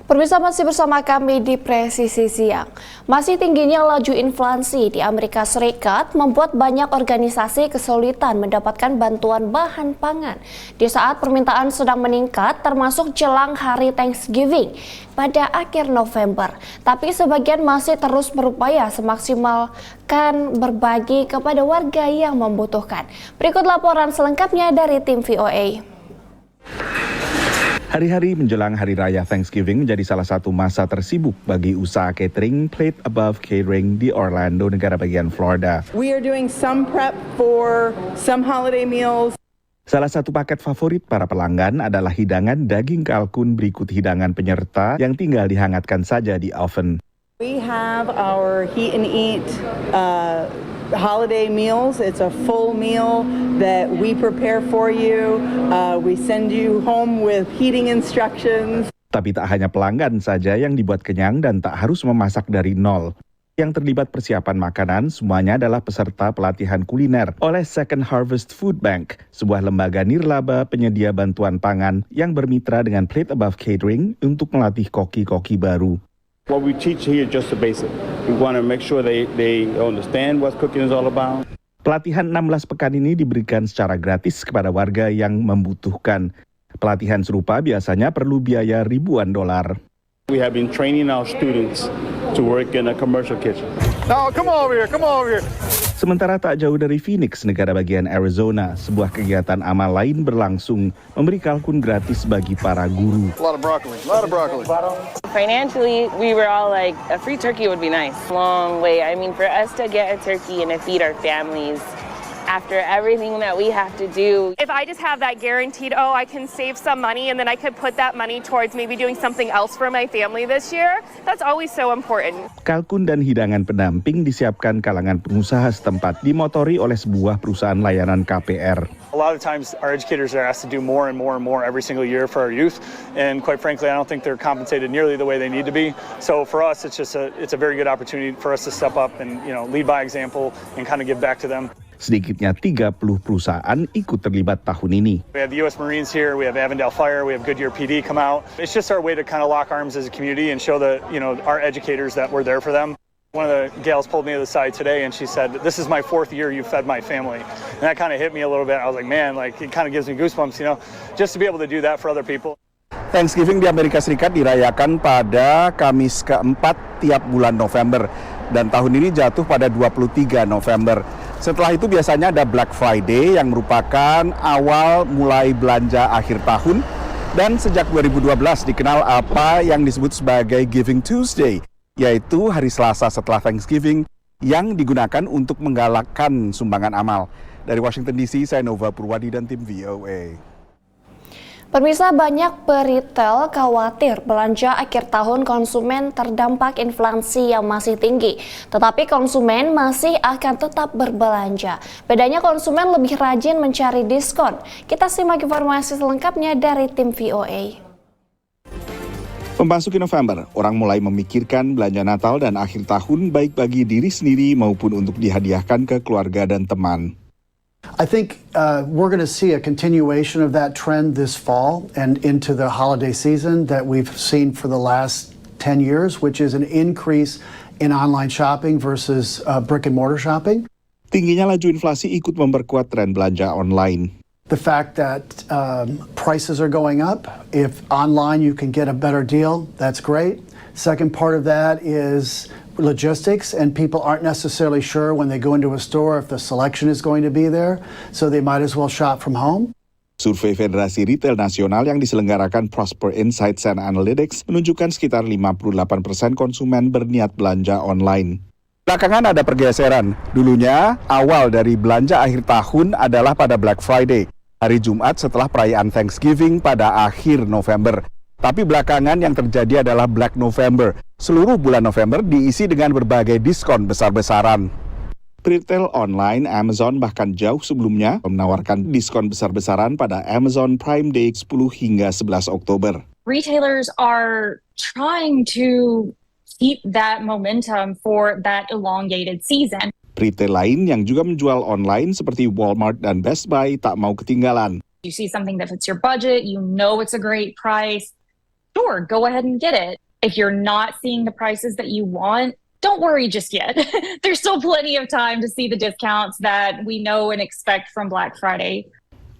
Pemirsa masih bersama kami di Presisi Siang. Masih tingginya laju inflasi di Amerika Serikat membuat banyak organisasi kesulitan mendapatkan bantuan bahan pangan di saat permintaan sedang meningkat termasuk jelang hari Thanksgiving pada akhir November. Tapi sebagian masih terus berupaya semaksimalkan berbagi kepada warga yang membutuhkan. Berikut laporan selengkapnya dari tim VOA. Hari-hari menjelang Hari Raya Thanksgiving menjadi salah satu masa tersibuk bagi usaha catering Plate Above Catering di Orlando, negara bagian Florida. We are doing some prep for some holiday meals. Salah satu paket favorit para pelanggan adalah hidangan daging kalkun berikut hidangan penyerta yang tinggal dihangatkan saja di oven. We have our heat and eat holiday meals. It's a full meal that we prepare for you. We send you home with heating instructions. Tapi tak hanya pelanggan saja yang dibuat kenyang dan tak harus memasak dari nol. Yang terlibat persiapan makanan semuanya adalah peserta pelatihan kuliner oleh Second Harvest Food Bank, sebuah lembaga nirlaba penyedia bantuan pangan yang bermitra dengan Plate Above Catering untuk melatih koki-koki baru. What we teach here is just the basic. We want to make sure they understand what cooking is all about. Pelatihan 16 pekan ini diberikan secara gratis kepada warga yang membutuhkan. Pelatihan serupa biasanya perlu biaya ribuan dolar. We have been training our students to work in a commercial kitchen. No, come over here. Sementara tak jauh dari Phoenix, negara bagian Arizona, sebuah kegiatan amal lain berlangsung, memberi kalkun gratis bagi para guru. A lot of broccoli. Financially, we were all like, a free turkey would be nice. Long way. I mean, for us to get a turkey and to feed our families after everything that we have to do. If I just have that guaranteed, I can save some money and then I could put that money towards maybe doing something else for my family this year, that's always so important. Kalkun dan hidangan pendamping disiapkan kalangan pengusaha setempat, dimotori oleh sebuah perusahaan layanan KPR. A lot of times our educators are asked to do more and more every single year for our youth, and quite frankly I don't think they're compensated nearly the way they need to be. So for us it's a very good opportunity for us to step up and lead by example and kind of give back to them. Sedikitnya 30 perusahaan ikut terlibat tahun ini. We have the U.S. Marines here, we have Avondale Fire, we have Goodyear PD come out. It's just our way to kind of lock arms as a community and show our educators that we're there for them. One of the gals pulled me to the side today and she said, "This is my 4th year you fed my family." And that kind of hit me a little bit. I was like, man, it kind of gives me goosebumps, just to be able to do that for other people. Thanksgiving di Amerika Serikat dirayakan pada Kamis keempat tiap bulan November dan tahun ini jatuh pada 23 November. Setelah itu biasanya ada Black Friday yang merupakan awal mulai belanja akhir tahun dan sejak 2012 dikenal apa yang disebut sebagai Giving Tuesday, yaitu hari Selasa setelah Thanksgiving yang digunakan untuk menggalakkan sumbangan amal. Dari Washington DC, saya Nova Purwadi dan tim VOA. Pemirsa, banyak peritel khawatir belanja akhir tahun konsumen terdampak inflasi yang masih tinggi. Tetapi konsumen masih akan tetap berbelanja. Bedanya konsumen lebih rajin mencari diskon. Kita simak informasi selengkapnya dari tim VOA. Memasuki November, orang mulai memikirkan belanja Natal dan akhir tahun baik bagi diri sendiri maupun untuk dihadiahkan ke keluarga dan teman. I think we're going to see a continuation of that trend this fall and into the holiday season that we've seen for the last 10 years, which is an increase in online shopping versus brick and mortar shopping. Tingginya laju inflasi ikut memperkuat tren belanja online. The fact that prices are going up, if online you can get a better deal, that's great. Second part of that is logistics, and people aren't necessarily sure when they go into a store if the selection is going to be there, so they might as well shop from home. Survei Federasi Retail Nasional yang diselenggarakan Prosper Insights and Analytics menunjukkan sekitar 58% konsumen berniat belanja online. Belakangan ada pergeseran. Dulunya, awal dari belanja akhir tahun adalah pada Black Friday, hari Jumat setelah perayaan Thanksgiving pada akhir November. Tapi belakangan yang terjadi adalah Black November. Seluruh bulan November diisi dengan berbagai diskon besar-besaran. Retail online Amazon bahkan jauh sebelumnya menawarkan diskon besar-besaran pada Amazon Prime Day 10 hingga 11 Oktober. Retailers are trying to keep that momentum for that elongated season. Retail lain yang juga menjual online seperti Walmart dan Best Buy tak mau ketinggalan. You see something that fits your budget, you know it's a great price. sure, go ahead and get it. If you're not seeing the prices that you want, don't worry just yet. There's still plenty of time to see the discounts that we know and expect from Black Friday.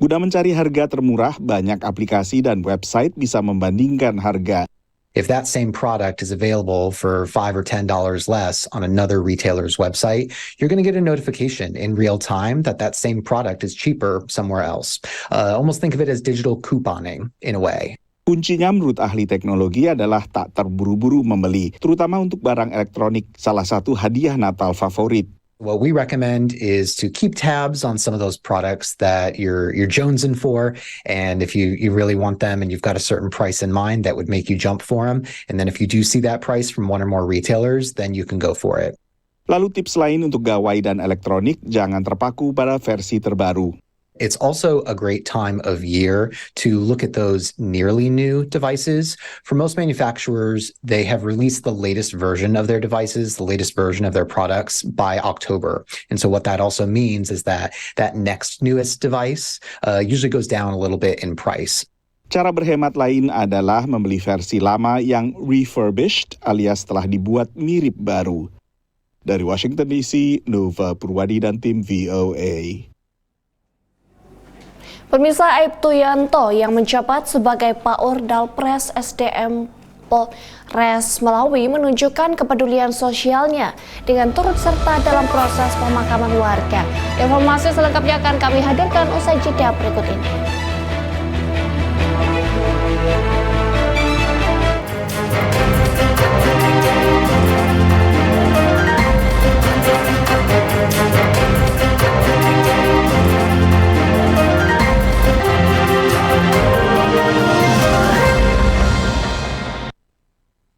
Guna mencari harga termurah, banyak aplikasi dan website bisa membandingkan harga. If that same product is available for $5 or $10 less on another retailer's website, you're going to get a notification in real time that that same product is cheaper somewhere else. Almost think of it as digital couponing in a way. Kuncinya menurut ahli teknologi adalah tak terburu-buru membeli, terutama untuk barang elektronik, salah satu hadiah Natal favorit. What we recommend is to keep tabs on some of those products that you're jonesing for, and if you really want them and you've got a certain price in mind that would make you jump for them, and then if you do see that price from one or more retailers, then you can go for it. Lalu tips lain untuk gawai dan elektronik, jangan terpaku pada versi terbaru. It's also a great time of year to look at those nearly new devices. For most manufacturers, they have released the latest version of their devices, the latest version of their products by October. And so what that also means is that that next newest device usually goes down a little bit in price. Cara berhemat lain adalah membeli versi lama yang refurbished alias telah dibuat mirip baru. Dari Washington DC, Nova Purwadi dan tim VOA. Pemirsa, Aibtu Yanto yang menjabat sebagai Paordalpres SDM Polres Melawi menunjukkan kepedulian sosialnya dengan turut serta dalam proses pemakaman warga. Informasi selengkapnya akan kami hadirkan usai jeda berikut ini.